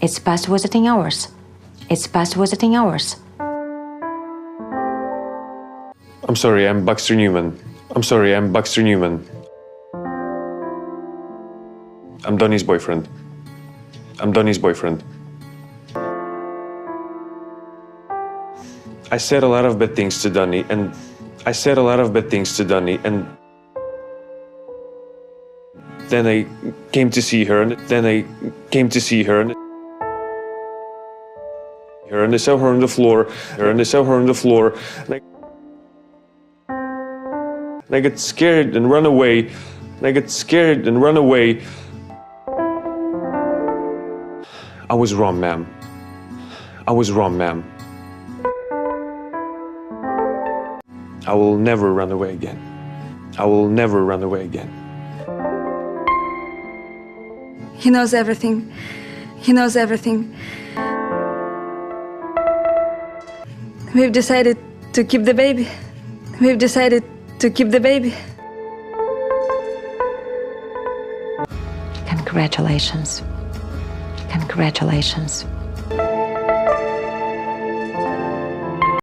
It's past visiting hours. It's past visiting hours. I'm sorry, I'm Baxter Newman. I'm sorry, I'm Baxter Newman. I'm Donnie's boyfriend. I'm Donnie's boyfriend. I said a lot of bad things to Donnie, and I said a lot of bad things to Donnie, and then I came to see her, and then I came to see her, and I saw her on the floor, and I saw her on the floor, and I got scared and run away, and I got scared and run away. I was wrong, ma'am. I was wrong, ma'am. I will never run away again. I will never run away again. He knows everything. He knows everything. We've decided to keep the baby. We've decided to keep the baby. Congratulations. Congratulations.